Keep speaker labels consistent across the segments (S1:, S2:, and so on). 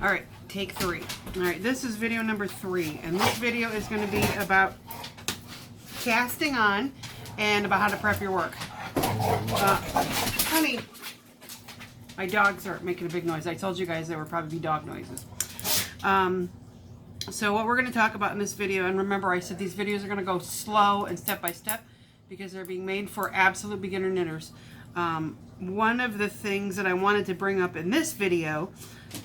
S1: All right, take 3. All right, this is video number 3, and this video is going to be about casting on and about how to prep your work. Honey, my dogs are making a big noise. I told you guys there would probably be dog noises. So what we're going to talk about in this video, and remember I said these videos are going to go slow and step by step because they're being made for absolute beginner knitters. One of the things that I wanted to bring up in this video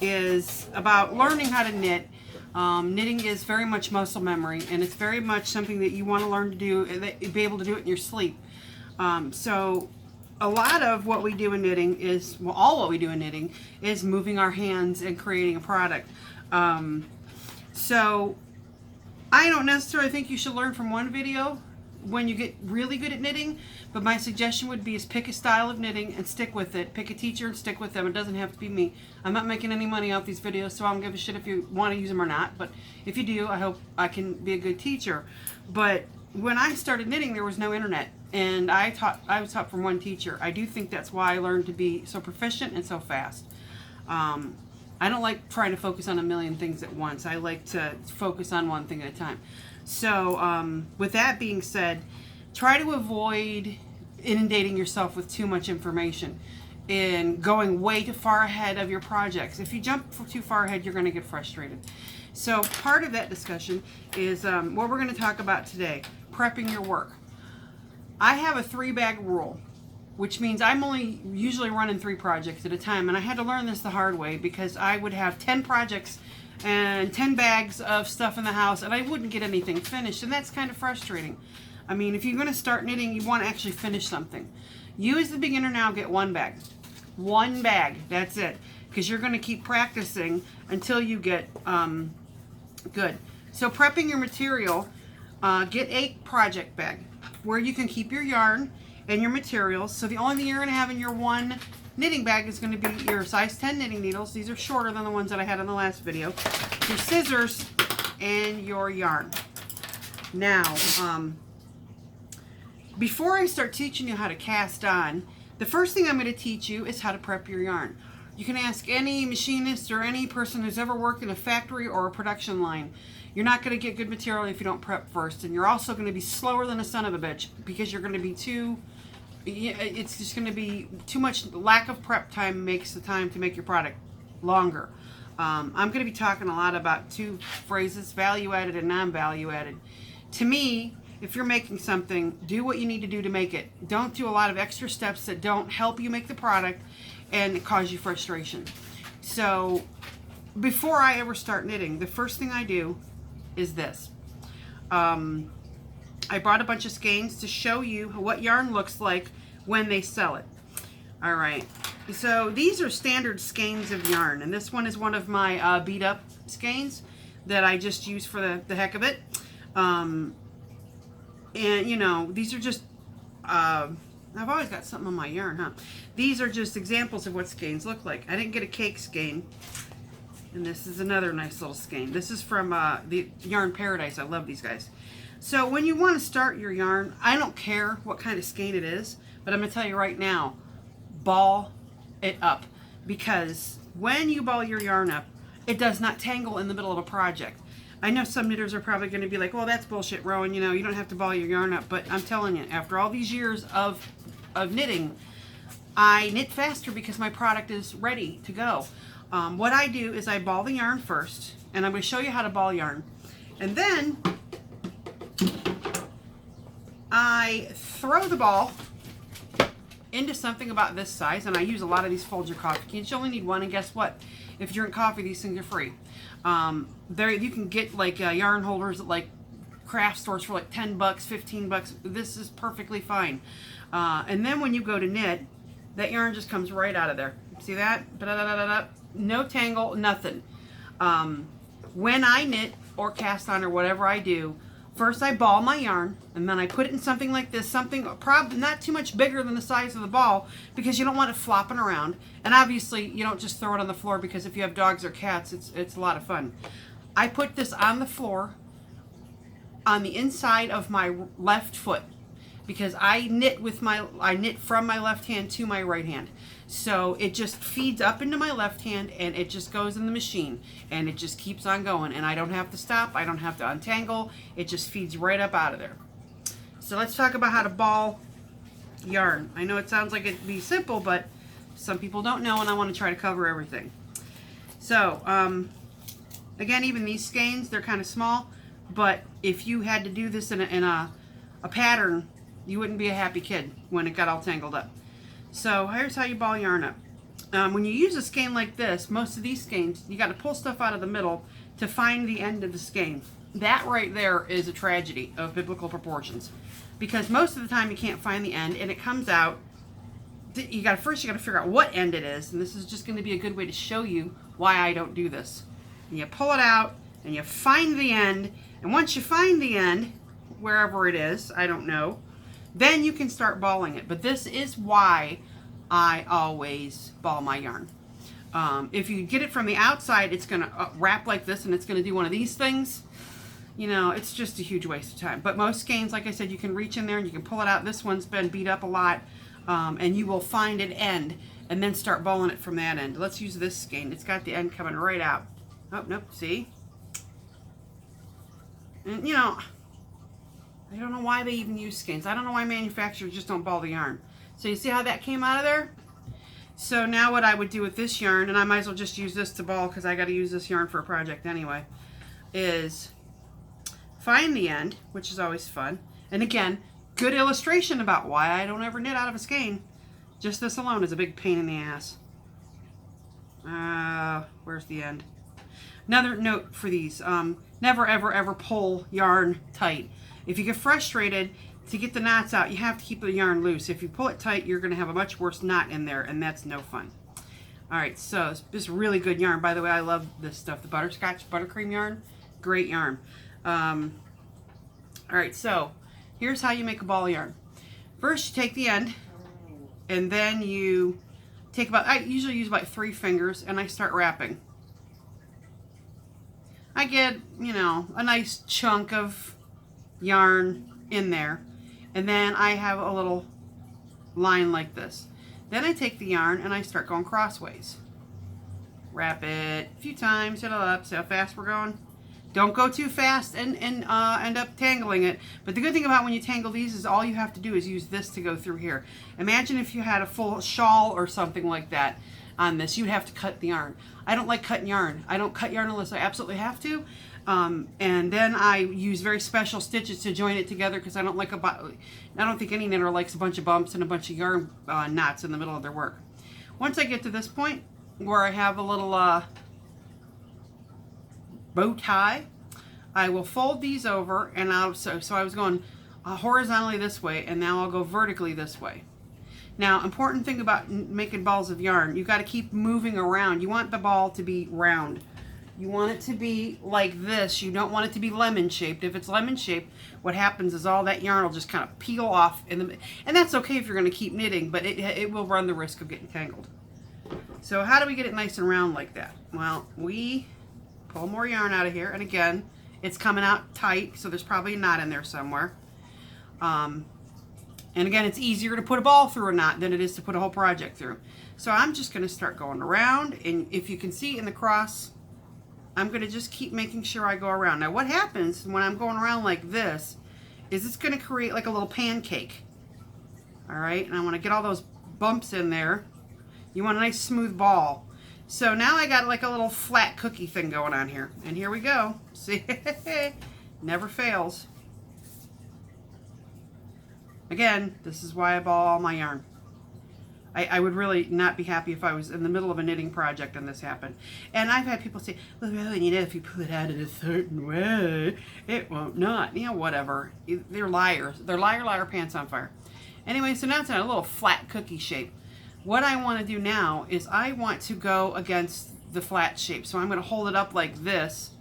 S1: is about learning how to knit. Knitting is very much muscle memory, and it's very much something that you want to learn to do and that you'll be able to do it in your sleep. So a lot of what we do in knitting is, well, all what we do in knitting is moving our hands and creating a product. So I don't necessarily think you should learn from one video when you get really good at knitting, but my suggestion would be is pick a style of knitting and stick with it. Pick a teacher and stick with them. It doesn't have to be me. I'm not making any money off these videos, so I don't give a shit if you want to use them or not, but if you do, I hope I can be a good teacher. But when I started knitting, there was no internet, and I was taught from one teacher. I do think that's why I learned to be so proficient and so fast. I don't like trying to focus on a million things at once. I like to focus on one thing at a time. So with that being said, try to avoid inundating yourself with too much information and going way too far ahead of your projects. If you jump too far ahead, you're going to get frustrated. So part of that discussion is what we're going to talk about today, prepping your work. I have a 3-bag rule, which means I'm only usually running 3 projects at a time, and I had to learn this the hard way because I would have 10 projects and 10 bags of stuff in the house, and I wouldn't get anything finished, and that's kind of frustrating. I mean, if you're going to start knitting, you want to actually finish something. You as the beginner now get 1 bag. 1 bag, that's it, because you're going to keep practicing until you get good. So prepping your material, get a project bag where you can keep your yarn and your materials. So the only thing you're going to have in your 1 knitting bag is going to be your size 10 knitting needles. These are shorter than the ones that I had in the last video. Your scissors and your yarn. Now, before I start teaching you how to cast on, the first thing I'm going to teach you is how to prep your yarn. You can ask any machinist or any person who's ever worked in a factory or a production line. You're not going to get good material if you don't prep first, and you're also going to be slower than a son of a bitch because you're going to be it's just going to be too much. Lack of prep time makes the time to make your product longer. I'm going to be talking a lot about 2 phrases, value added and non-value added. To me, if you're making something, do what you need to do to make it. Don't do a lot of extra steps that don't help you make the product and cause you frustration. So before I ever start knitting, the first thing I do is this. I brought a bunch of skeins to show you what yarn looks like when they sell it. All right, so these are standard skeins of yarn, and this one is one of my beat up skeins that I just use for the heck of it. And you know, these are just I've always got something on my yarn, huh? These are just examples of what skeins look like. I didn't get a cake skein, and this is another nice little skein. This is from the Yarn Paradise. I love these guys. So when you want to start your yarn, I don't care what kind of skein it is, but I'm going to tell you right now, ball it up, because when you ball your yarn up, it does not tangle in the middle of a project. I know some knitters are probably going to be like, well, that's bullshit, Rowan, you know, you don't have to ball your yarn up, but I'm telling you, after all these years of knitting, I knit faster because my product is ready to go. What I do is I ball the yarn first, and I'm going to show you how to ball yarn, and then I throw the ball into something about this size, and I use a lot of these Folger coffee cans. You only need 1, and guess what? If you drink coffee, these things are free. There you can get like yarn holders at like craft stores for like 10 bucks, 15 bucks. This is perfectly fine. And then when you go to knit, that yarn just comes right out of there. See that? No tangle, nothing. When I knit or cast on or whatever I do, first I ball my yarn, and then I put it in something like this, something probably not too much bigger than the size of the ball, because you don't want it flopping around. And obviously you don't just throw it on the floor, because if you have dogs or cats, it's a lot of fun. I put this on the floor on the inside of my left foot. because I knit from my left hand to my right hand. So it just feeds up into my left hand and it just goes in the machine and it just keeps on going, and I don't have to stop. I don't have to untangle. It just feeds right up out of there. So let's talk about how to ball yarn. I know it sounds like it'd be simple, but some people don't know, and I want to try to cover everything. So again, even these skeins, they're kind of small, but if you had to do this in a pattern, you wouldn't be a happy kid when it got all tangled up. So here's how you ball yarn up. When you use a skein like this, most of these skeins, you got to pull stuff out of the middle to find the end of the skein. That right there is a tragedy of biblical proportions, because most of the time you can't find the end, and it comes out. You got to figure out what end it is, and this is just going to be a good way to show you why I don't do this. And you pull it out and you find the end, and once you find the end, wherever it is, I don't know, then you can start balling it. But this is why I always ball my yarn. If you get it from the outside, it's going to wrap like this, and it's going to do one of these things. You know, it's just a huge waste of time. But most skeins, like I said, you can reach in there and you can pull it out. This one's been beat up a lot, and you will find an end and then start balling it from that end. Let's use this skein. It's got the end coming right out. Oh, nope, see? And, you know, I don't know why they even use skeins. I don't know why manufacturers just don't ball the yarn. So you see how that came out of there? So now what I would do with this yarn, and I might as well just use this to ball because I got to use this yarn for a project anyway, is find the end, which is always fun. And again, good illustration about why I don't ever knit out of a skein. Just this alone is a big pain in the ass. Where's the end? Another note for these, never ever ever pull yarn tight. If you get frustrated to get the knots out, you have to keep the yarn loose. If you pull it tight, you're going to have a much worse knot in there, and that's no fun. Alright, so this is really good yarn. By the way, I love this stuff. The butterscotch buttercream yarn, great yarn. Alright, so here's how you make a ball of yarn. First, you take the end, and then you take I usually use about 3 fingers, and I start wrapping. I get, you know, a nice chunk of yarn in there, and then I have a little line like this. Then I take the yarn and I start going crossways. Wrap it a few times, hit it up, see how fast we're going. Don't go too fast and end up tangling it. But the good thing about when you tangle these is all you have to do is use this to go through here. Imagine if you had a full shawl or something like that on this. You'd have to cut the yarn. I don't like cutting yarn. I don't cut yarn unless I absolutely have to. And then I use very special stitches to join it together because I don't think any knitter likes a bunch of bumps and a bunch of yarn knots in the middle of their work. Once I get to this point where I have a little bow tie, I will fold these over, and so I was going horizontally this way, and now I'll go vertically this way. Now, important thing about making balls of yarn, you got to keep moving around. You want the ball to be round. You want it to be like this. You don't want it to be lemon shaped. If it's lemon shaped, what happens is all that yarn will just kind of peel off, and that's okay if you're going to keep knitting, but it will run the risk of getting tangled. So how do we get it nice and round like that? Well, we pull more yarn out of here, and again, it's coming out tight, so there's probably a knot in there somewhere. And again, it's easier to put a ball through a knot than it is to put a whole project through. So I'm just going to start going around, and if you can see in the cross, I'm going to just keep making sure I go around. Now what happens when I'm going around like this is it's going to create like a little pancake. Alright, and I want to get all those bumps in there. You want a nice smooth ball. So now I got like a little flat cookie thing going on here. And here we go. See? Never fails. Again, this is why I ball all my yarn. I would really not be happy if I was in the middle of a knitting project and this happened. And I've had people say, well, really, you know, if you pull it out in a certain way, it won't not. You know, whatever. They're liars. They're liar pants on fire. Anyway, so now it's in a little flat cookie shape. What I want to do now is I want to go against the flat shape. So I'm going to hold it up like this.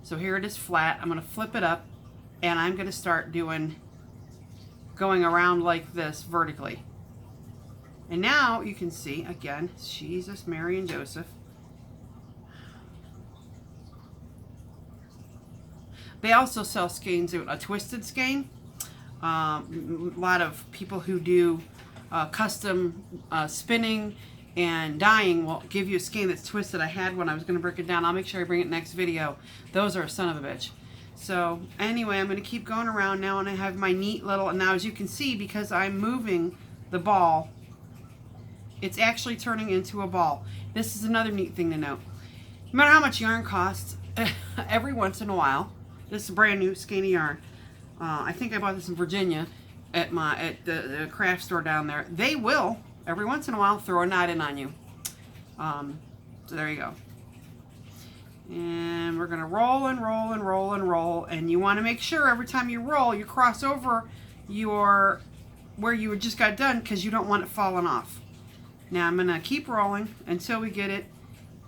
S1: So here it is flat. I'm going to flip it up, and I'm going to start going around like this vertically. And now you can see, again, Jesus, Mary, and Joseph. They also sell skeins, a twisted skein. A lot of people who do custom spinning and dyeing will give you a skein that's twisted. I had one. I was going to break it down. I'll make sure I bring it next video. Those are a son of a bitch. So anyway, I'm going to keep going around now, and I have my neat little, and now as you can see, because I'm moving the ball, it's actually turning into a ball. This is another neat thing to note. No matter how much yarn costs, every once in a while, this is a brand new skein of yarn. I think I bought this in Virginia at the craft store down there. They will, every once in a while, throw a knot in on you. So there you go. And we're going to roll and roll and roll and roll. And you want to make sure every time you roll, you cross over your where you just got done, because you don't want it falling off. Now I'm going to keep rolling until we get it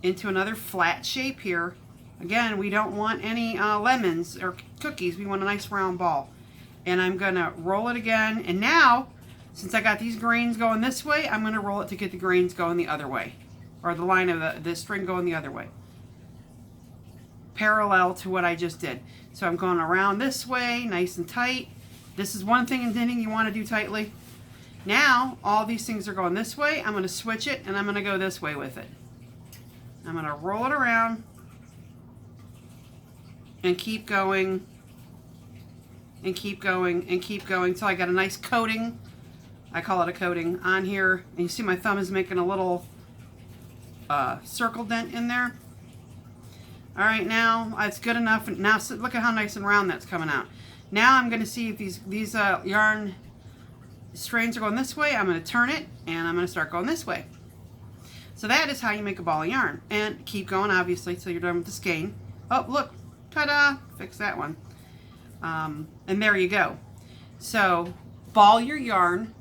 S1: into another flat shape here. Again, we don't want any lemons or cookies. We want a nice round ball. And I'm going to roll it again. And now, since I got these grains going this way, I'm going to roll it to get the grains going the other way. Or the line of the string going the other way. Parallel to what I just did. So I'm going around this way, nice and tight. This is one thing in knitting you want to do tightly. Now, all these things are going this way. I'm going to switch it, and I'm going to go this way with it. I'm going to roll it around and keep going and keep going and keep going until I got a nice coating. I call it a coating on here. And you see my thumb is making a little circle dent in there. All right, now it's good enough. Now look at how nice and round that's coming out. Now I'm going to see if these yarn strands are going this way. I'm going to turn it, and I'm going to start going this way. So that is how you make a ball of yarn. And keep going, obviously, till you're done with the skein. Oh, look. Ta-da! Fix that one. And there you go. So, ball your yarn.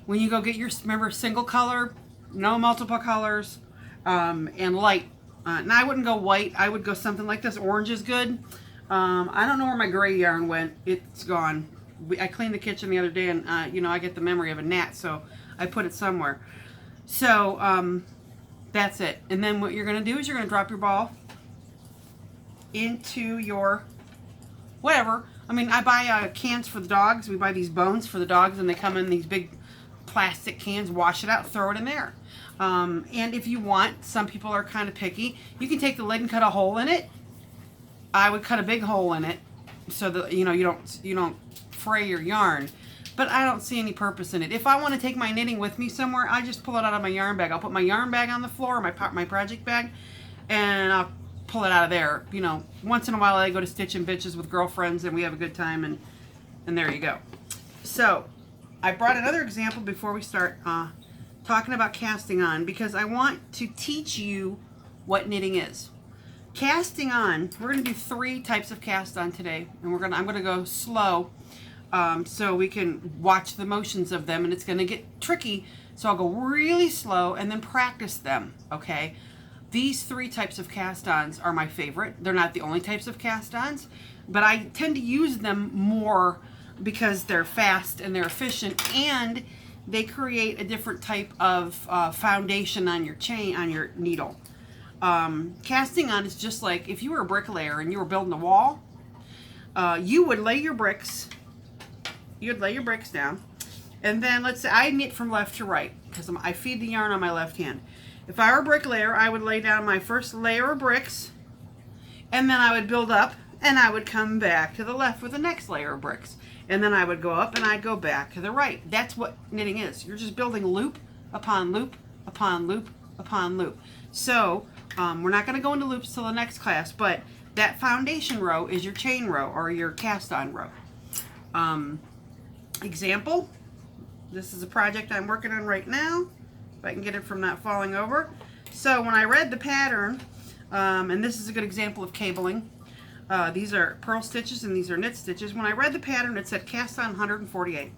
S1: When you go get your, remember, single color, no multiple colors, and light. And I wouldn't go white. I would go something like this. Orange is good. I don't know where my gray yarn went. It's gone. I cleaned the kitchen the other day, and, you know, I get the memory of a gnat, so I put it somewhere. So, that's it. And then what you're going to do is you're going to drop your ball into your whatever. I mean, I buy cans for the dogs. We buy these bones for the dogs, and they come in these big plastic cans. Wash it out, throw it in there. And if you want, some people are kind of picky, you can take the lid and cut a hole in it. I would cut a big hole in it so that you know you don't fray your yarn. But I don't see any purpose in it. If I want to take my knitting with me somewhere, I just pull it out of my yarn bag. I'll put my yarn bag on the floor, my project bag, and I'll pull it out of there. You know, once in a while I go to Stitchin' Bitches with girlfriends, and we have a good time, and there you go. So I brought another example before we start talking about casting on, because I want to teach you what knitting is. Casting on, we're going to do 3 types of cast on today, and I'm going to go slow. So we can watch the motions of them, and it's going to get tricky, so I'll go really slow and then practice them, okay? These 3 types of cast-ons are my favorite. They're not the only types of cast-ons, but I tend to use them more because they're fast and they're efficient, and they create a different type of foundation on your chain, on your needle. Casting on is just like if you were a bricklayer and you were building a wall, you would lay your bricks. You'd lay your bricks down, and then let's say I knit from left to right because I feed the yarn on my left hand. If I were a bricklayer, I would lay down my first layer of bricks, and then I would build up, and I would come back to the left with the next layer of bricks, and then I would go up and I'd go back to the right. That's what knitting is. You're just building loop upon loop upon loop upon loop. So we're not going to go into loops till the next class, but that foundation row is your chain row or your cast on row. Example, this is a project I'm working on right now, if I can get it from not falling over. So when I read the pattern, and this is a good example of cabling, these are purl stitches and these are knit stitches. When I read the pattern, it said cast on 148.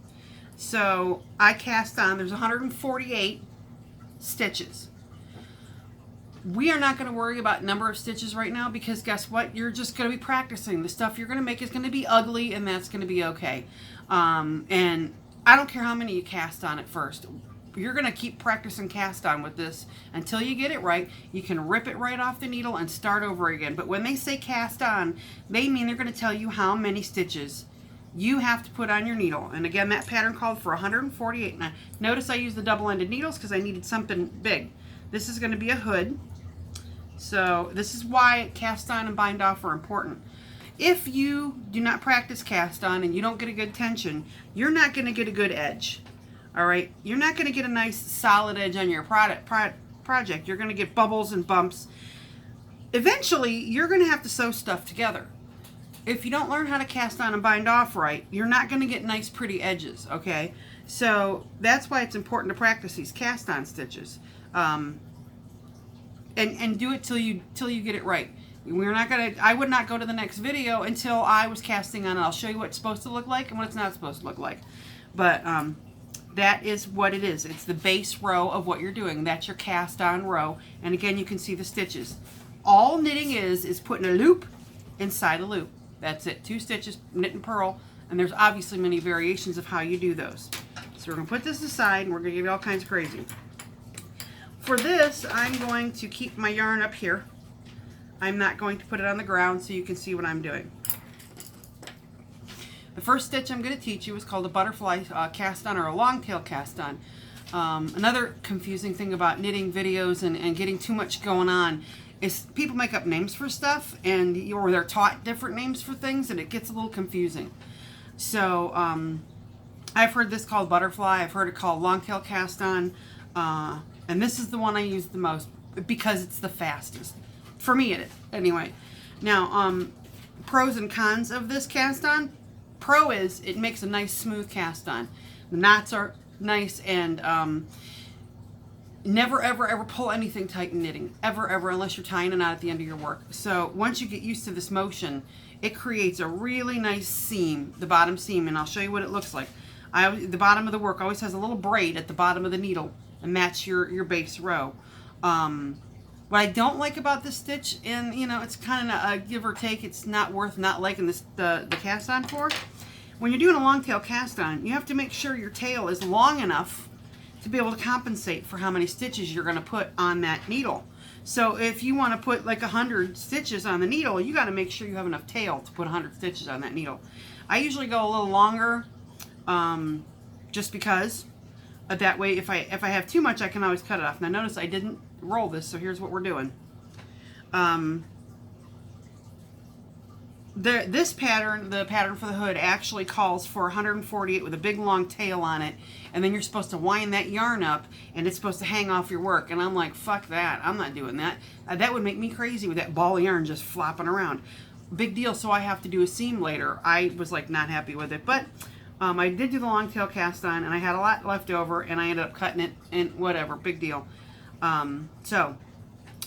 S1: So I cast on, there's 148 stitches. We are not going to worry about number of stitches right now, because guess what? You're just going to be practicing. The stuff you're going to make is going to be ugly, and that's going to be okay. And I don't care how many you cast on at first. You're going to keep practicing cast on with this until you get it right. You can rip it right off the needle and start over again. But when they say cast on, they mean they're going to tell you how many stitches you have to put on your needle. And again, that pattern called for 148. Now, notice I used the double-ended needles because I needed something big. This is going to be a hood. So this is why cast on and bind off are important. If you do not practice cast on and you don't get a good tension, you're not going to get a good edge. All right? You're not going to get a nice solid edge on your project. You're going to get bubbles and bumps. Eventually, you're going to have to sew stuff together. If you don't learn how to cast on and bind off right, you're not going to get nice, pretty edges, okay? So that's why it's important to practice these cast on stitches. And do it till you get it right. I would not go to the next video until I was casting on it. I'll show you what it's supposed to look like and what it's not supposed to look like. But that is what it is. It's the base row of what you're doing. That's your cast on row. And again, you can see the stitches. All knitting is putting a loop inside a loop. That's it. 2 stitches, knit and purl. And there's obviously many variations of how you do those. So we're going to put this aside and we're going to get all kinds of crazy. For this, I'm going to keep my yarn up here. I'm not going to put it on the ground so you can see what I'm doing. The first stitch I'm going to teach you is called a butterfly cast on or a long tail cast on. Another confusing thing about knitting videos and getting too much going on is people make up names for stuff or they're taught different names for things and it gets a little confusing. So I've heard this called butterfly. I've heard it called long tail cast on. And this is the one I use the most because it's the fastest. For me it is. Anyway. Now, pros and cons of this cast on. Pro is it makes a nice smooth cast on. The knots are nice and never ever pull anything tight in knitting. Ever unless you're tying a knot at the end of your work. So once you get used to this motion, it creates a really nice seam, the bottom seam, and I'll show you what it looks like. The bottom of the work always has a little braid at the bottom of the needle and that's your base row. What I don't like about this stitch, and you know, it's kind of a give or take, it's not worth not liking this the cast on for. When you're doing a long tail cast on, you have to make sure your tail is long enough to be able to compensate for how many stitches you're going to put on that needle. So if you want to put like 100 stitches on the needle, you got to make sure you have enough tail to put 100 stitches on that needle. I usually go a little longer, just because that way if I have too much, I can always cut it off. Now notice I didn't roll this, so here's what we're doing. This pattern, the pattern for the hood, actually calls for 148 with a big long tail on it, and then you're supposed to wind that yarn up and it's supposed to hang off your work, and I'm like, fuck that, I'm not doing that. That would make me crazy with that ball of yarn just flopping around. Big deal. So I have to do a seam later. I was like not happy with it, but I did do the long tail cast on and I had a lot left over and I ended up cutting it and whatever, big deal. So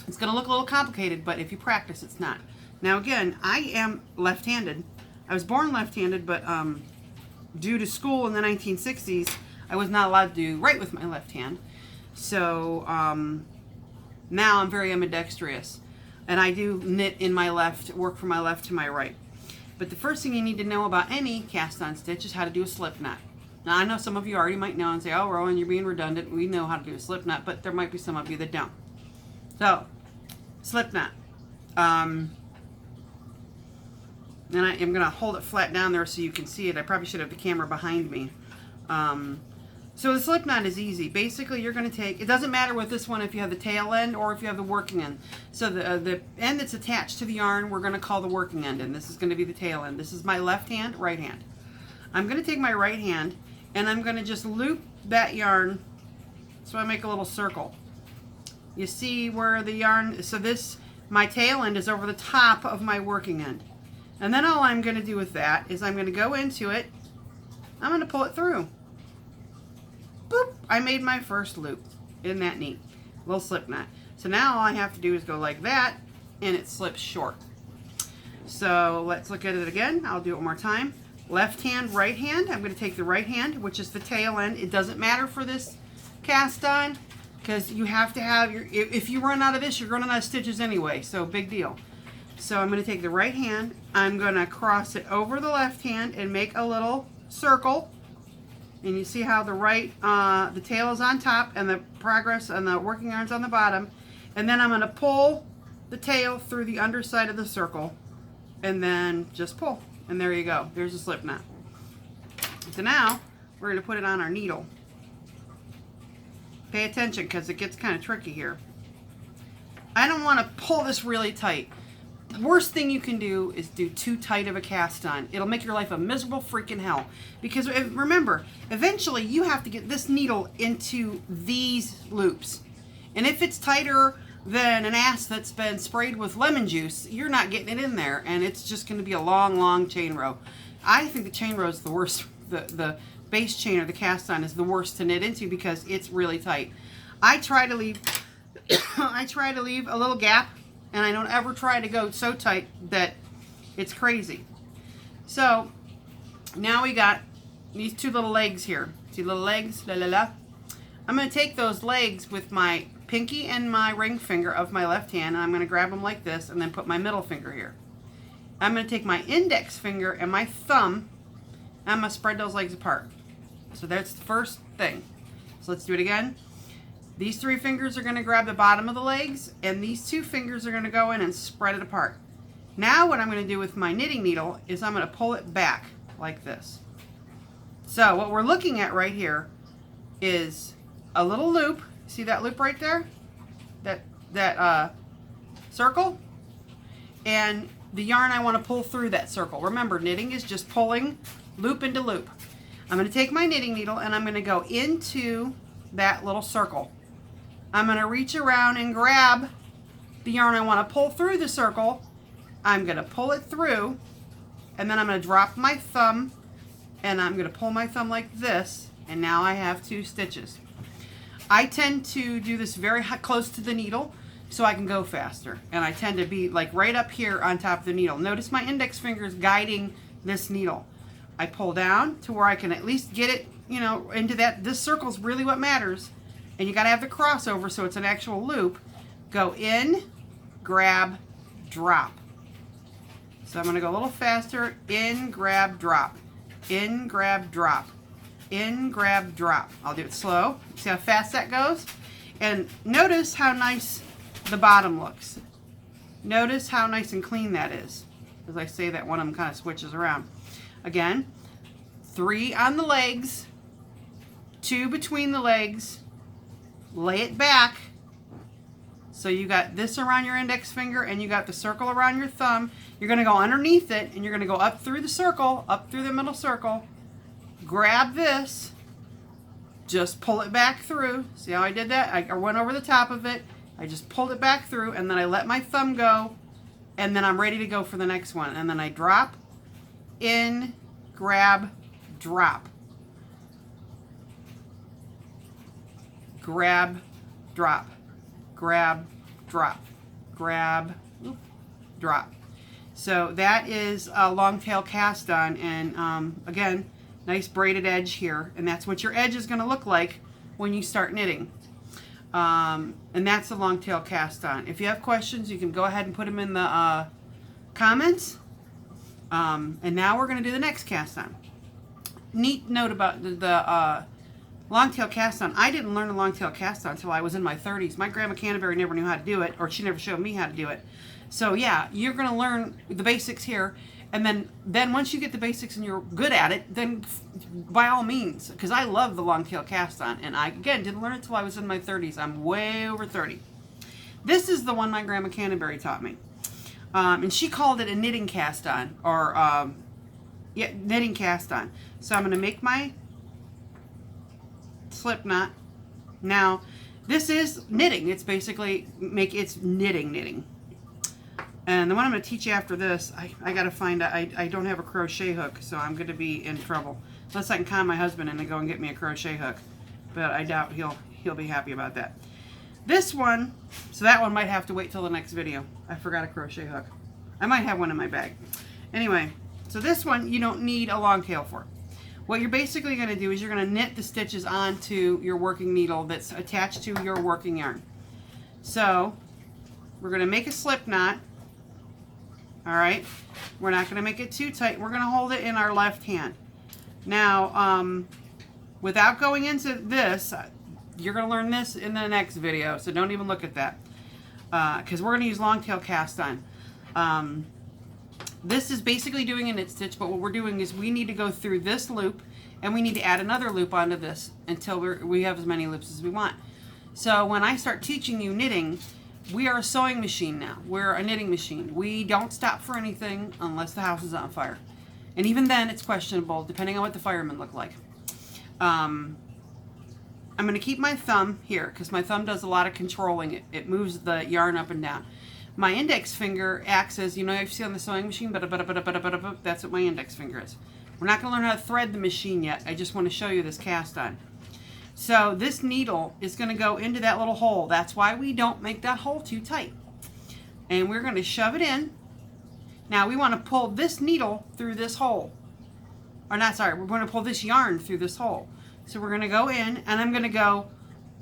S1: it's gonna look a little complicated, but if you practice, it's not. Now again, I am left-handed. I was born left-handed, but due to school in the 1960s, I was not allowed to write with my left hand. So now I'm very ambidextrous, and I do knit in my left, work from my left to my right. But the first thing you need to know about any cast-on stitch is how to do a slip knot. Now I know some of you already might know and say, oh, Rowan, you're being redundant. We know how to do a slip knot, but there might be some of you that don't. So, slip knot. And I am going to hold it flat down there so you can see it. I probably should have the camera behind me. So the slip knot is easy. Basically, you're going to take, it doesn't matter with this one if you have the tail end or if you have the working end. So the end that's attached to the yarn, we're going to call the working end, and this is going to be the tail end. This is my left hand, right hand. I'm going to take my right hand, and I'm going to just loop that yarn so I make a little circle. You see where the yarn, so this, my tail end is over the top of my working end. And then all I'm going to do with that is I'm going to go into it, I'm going to pull it through. Boop! I made my first loop. Isn't that neat? Little slip knot. So now all I have to do is go like that, and it slips short. So let's look at it again. I'll do it one more time. Left hand, right hand. I'm going to take the right hand, which is the tail end. It doesn't matter for this cast on, because you have to have your, if you run out of this, you're running out of stitches anyway, so big deal. So I'm going to take the right hand, I'm going to cross it over the left hand and make a little circle. And you see how the right, the tail is on top and the progress and the working yarn's on the bottom. And then I'm going to pull the tail through the underside of the circle and then just pull. And there you go. There's a slip knot. So now we're going to put it on our needle. Pay attention because it gets kind of tricky here. I don't want to pull this really tight. The worst thing you can do is do too tight of a cast on. It'll make your life a miserable freaking hell. Because remember, eventually you have to get this needle into these loops. And if it's tighter than an ass that's been sprayed with lemon juice, you're not getting it in there. And it's just going to be a long, long chain row. I think the chain row is the worst. The base chain or the cast on is the worst to knit into because it's really tight. I try to leave a little gap, and I don't ever try to go so tight that it's crazy. So now we got these two little legs here. See little legs? La la la. I'm going to take those legs with my pinky and my ring finger of my left hand, and I'm going to grab them like this and then put my middle finger here. I'm going to take my index finger and my thumb, and I'm going to spread those legs apart. So that's the first thing. So let's do it again. These three fingers are going to grab the bottom of the legs, and these two fingers are going to go in and spread it apart. Now what I'm going to do with my knitting needle is I'm going to pull it back like this. So what we're looking at right here is a little loop. See that loop right there? That circle? And the yarn I want to pull through that circle. Remember, knitting is just pulling loop into loop. I'm going to take my knitting needle and I'm going to go into that little circle. I'm going to reach around and grab the yarn I want to pull through the circle. I'm going to pull it through, and then I'm going to drop my thumb, and I'm going to pull my thumb like this, and now I have 2 stitches. I tend to do this very close to the needle so I can go faster, and I tend to be like right up here on top of the needle. Notice my index finger is guiding this needle. I pull down to where I can at least get it, you know, into that. This circle is really what matters. And you got to have the crossover so it's an actual loop. Go in, grab, drop. So I'm going to go a little faster. In, grab, drop. In, grab, drop. In, grab, drop. I'll do it slow. See how fast that goes? And notice how nice the bottom looks. Notice how nice and clean that is. As I say that, one of them kind of switches around. Again, 3 on the legs, 2 between the legs, lay it back. So you got this around your index finger and you got the circle around your thumb. You're going to go underneath it and you're going to go up through the circle, up through the middle circle. Grab this, just pull it back through. See how I did that? I went over the top of it. I just pulled it back through and then I let my thumb go and then I'm ready to go for the next one. And then I drop, in, grab, drop. Grab, drop. Grab, drop. Grab, drop. So that is a long tail cast on, and again, nice braided edge here, and that's what your edge is going to look like when you start knitting. And that's the long tail cast on. If you have questions, you can go ahead and put them in the comments. And now we're going to do the next cast on. Neat note about the long tail cast on. I didn't learn a long tail cast on until I was in my 30s. My grandma Canterbury never knew how to do it, or she never showed me how to do it. So yeah, you're going to learn the basics here, and then once you get the basics and you're good at it, then by all means, because I love the long tail cast on, and I again didn't learn it until I was in my 30s. I'm way over 30. This is the one my grandma Canterbury taught me, and she called it a knitting cast on, or yeah, knitting cast on. So I'm going to make my slip knot. Now this is knitting. It's basically it's knitting. And the one I'm going to teach you after this, I got to find out. I don't have a crochet hook, so I'm going to be in trouble unless I can con my husband and go and get me a crochet hook. But I doubt he'll be happy about that. This one, so that one might have to wait till the next video. I forgot a crochet hook. I might have one in my bag. Anyway, so this one you don't need a long tail for. What you're basically going to do is you're going to knit the stitches onto your working needle that's attached to your working yarn. So we're going to make a slip knot. All right, we're not going to make it too tight. We're going to hold it in our left hand. Now, without going into this, you're going to learn this in the next video, so don't even look at that, because we're going to use long tail cast on. This is basically doing a knit stitch, but what we're doing is we need to go through this loop and we need to add another loop onto this until we have as many loops as we want. So when I start teaching you knitting, we are a sewing machine now. We're a knitting machine. We don't stop for anything unless the house is on fire. And even then, it's questionable, depending on what the firemen look like. I'm going to keep my thumb here, because my thumb does a lot of controlling. It moves the yarn up and down. My index finger acts as, you see on the sewing machine, that's what my index finger is. We're not going to learn how to thread the machine yet. I just want to show you this cast on. So this needle is going to go into that little hole. That's why we don't make that hole too tight. And we're going to shove it in. Now we want to pull this needle through this hole. Or not, sorry, we're going to pull this yarn through this hole. So we're going to go in, and I'm going to go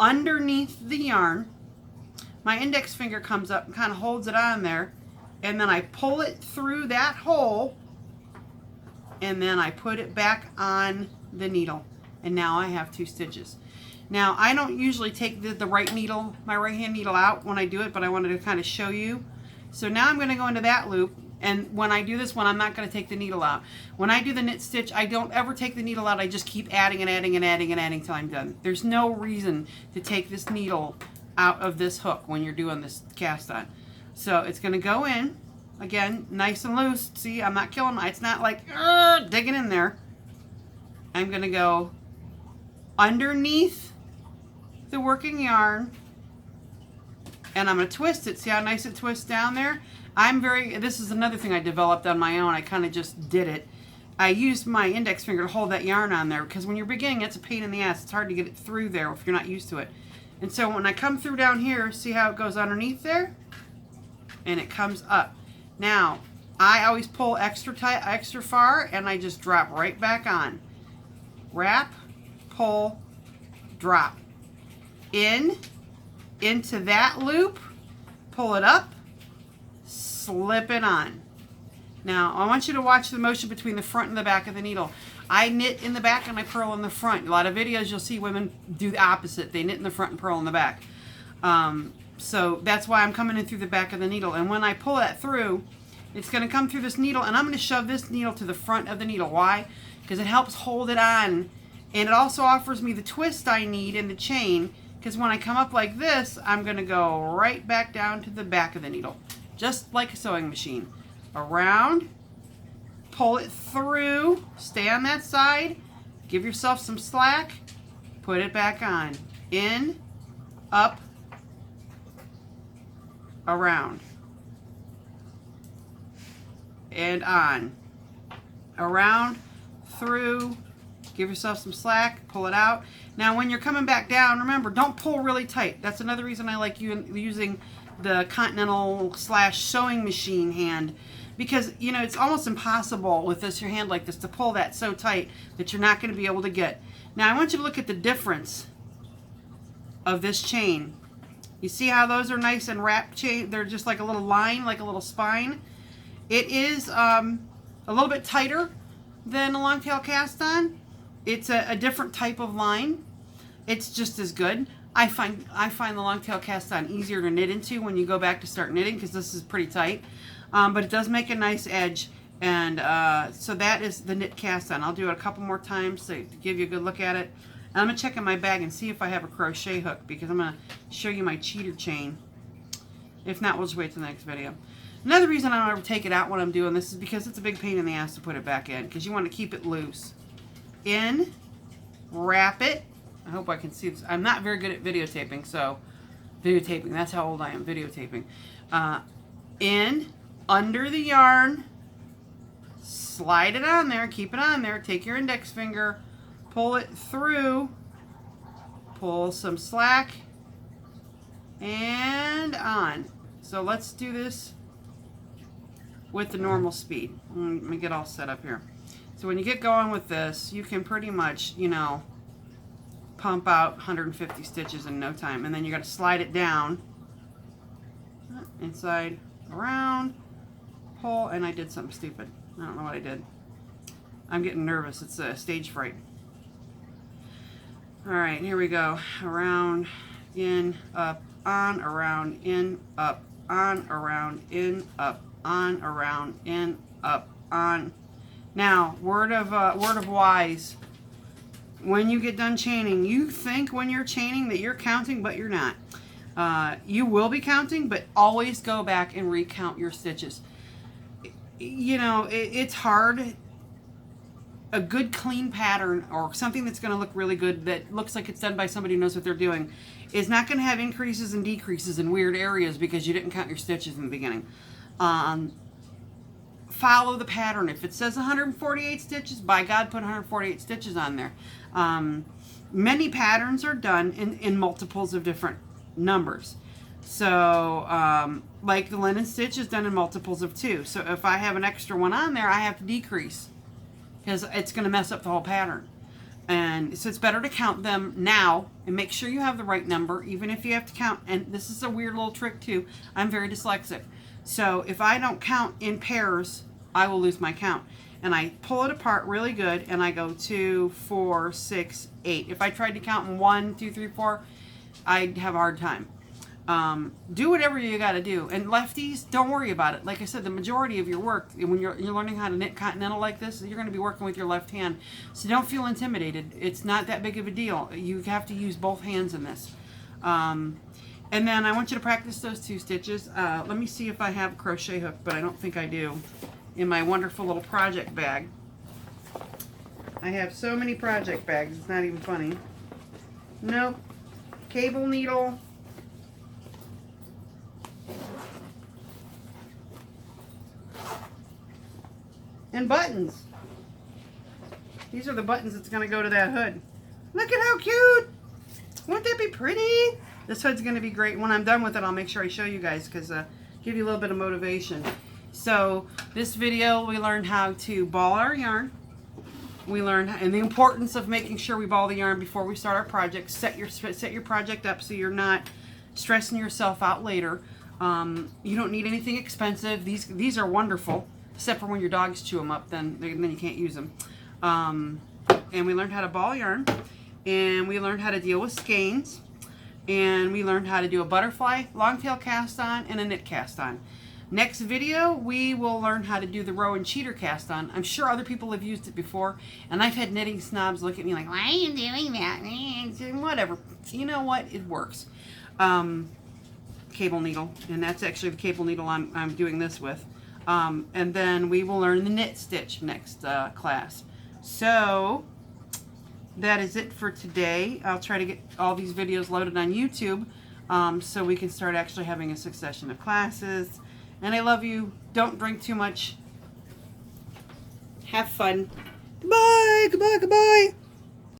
S1: underneath the yarn. My index finger comes up and kind of holds it on there. And then I pull it through that hole. And then I put it back on the needle. And now I have 2 stitches. Now, I don't usually take the right needle, my right hand needle out when I do it, but I wanted to kind of show you. So now I'm going to go into that loop, and when I do this one, I'm not going to take the needle out. When I do the knit stitch, I don't ever take the needle out. I just keep adding and adding and adding and adding till I'm done. There's no reason to take this needle out of this hook when you're doing this cast on. So it's going to go in, again, nice and loose. See, I'm not killing my, it's not like digging in there. I'm going to go underneath the working yarn, and I'm going to twist it. See how nice it twists down there? This is another thing I developed on my own. I kind of just did it. I used my index finger to hold that yarn on there, because when you're beginning, it's a pain in the ass. It's hard to get it through there if you're not used to it. And so when I come through down here, see how it goes underneath there? And it comes up. Now, I always pull extra tight, extra far, and I just drop right back on. Wrap, pull, drop. Into that loop, pull it up, slip it on. Now, I want you to watch the motion between the front and the back of the needle. I knit in the back and I purl in the front. A lot of videos you'll see women do the opposite. They knit in the front and purl in the back. So that's why I'm coming in through the back of the needle. And when I pull that through, it's going to come through this needle, and I'm going to shove this needle to the front of the needle. Why? Because it helps hold it on, and it also offers me the twist I need in the chain, because when I come up like this, I'm going to go right back down to the back of the needle, just like a sewing machine. Around, pull it through, stay on that side, give yourself some slack, put it back on. In, up, around, and on. Around, through, give yourself some slack, pull it out. Now when you're coming back down, remember, don't pull really tight. That's another reason I like using the Continental / sewing machine hand, because it's almost impossible with your hand like this to pull that so tight that you're not going to be able to get. Now I want you to look at the difference of this chain. You see how those are nice and wrapped chain? They're just like a little line, like a little spine. It is a little bit tighter than a long tail cast on. It's a different type of line. It's just as good. I find the long tail cast on easier to knit into when you go back to start knitting, because this is pretty tight. But it does make a nice edge, and so that is the knit cast on. I'll do it a couple more times to give you a good look at it. And I'm going to check in my bag and see if I have a crochet hook, because I'm going to show you my cheater chain. If not, we'll just wait till the next video. Another reason I don't ever take it out when I'm doing this is because it's a big pain in the ass to put it back in, because you want to keep it loose. In, wrap it. I hope I can see this. I'm not very good at videotaping, so videotaping, that's how old I am, videotaping. In, under the yarn, slide it on there, keep it on there, take your index finger, pull it through, pull some slack, and on. So let's do this with the normal speed. Let me get all set up here. So when you get going with this, you can pretty much, pump out 150 stitches in no time. And then you got to slide it down, inside, around, pull, and I did something stupid. I don't know what I did. I'm getting nervous. It's a stage fright. Alright, here we go. Around, in, up, on, around, in, up, on, around, in, up, on, around, in, up, on. Now, word of wise. when you get done chaining, you think when you're chaining that you're counting, but you're not. You will be counting, but always go back and recount your stitches. You know, it's hard. A good clean pattern or something that's going to look really good, that looks like it's done by somebody who knows what they're doing, is not going to have increases and decreases in weird areas because you didn't count your stitches in the beginning. Follow the pattern. If it says 148 stitches, by God, put 148 stitches on there. Many patterns are done in multiples of different numbers. So like the linen stitch is done in multiples of 2. So if I have an extra one on there, I have to decrease, because it's going to mess up the whole pattern. And so it's better to count them now and make sure you have the right number, even if you have to count. And this is a weird little trick too. I'm very dyslexic. So if I don't count in pairs, I will lose my count. And I pull it apart really good and I go 2, 4, 6, 8. If I tried to count in 1, 2, 3, 4, I'd have a hard time. Do whatever you got to do. And lefties, don't worry about it. Like I said, the majority of your work, when you're learning how to knit continental like this, you're going to be working with your left hand. So don't feel intimidated. It's not that big of a deal. You have to use both hands in this. And then I want you to practice those 2 stitches. Let me see if I have a crochet hook, but I don't think I do, in my wonderful little project bag. I have so many project bags, it's not even funny. Nope. Cable needle. And buttons. These are the buttons that's going to go to that hood. Look at how cute. Wouldn't that be pretty? This hood's going to be great. When I'm done with it, I'll make sure I show you guys, because give you a little bit of motivation. So this video, we learned how to ball our yarn. We learned and the importance of making sure we ball the yarn before we start our project. Set your project up so you're not stressing yourself out later. You don't need anything expensive. These are wonderful, except for when your dogs chew them up, then you can't use them. And we learned how to ball yarn, and we learned how to deal with skeins, and we learned how to do a butterfly long tail cast on and a knit cast on. Next video, we will learn how to do the row and cheater cast on. I'm sure other people have used it before, and I've had knitting snobs look at me like, why are you doing that? Whatever. You know what? It works. Cable needle, and that's actually the cable needle I'm doing this with. And then we will learn the knit stitch next class. So that is it for today. I'll try to get all these videos loaded on YouTube so we can start actually having a succession of classes. And I love you. Don't drink too much. Have fun. Goodbye, goodbye, goodbye.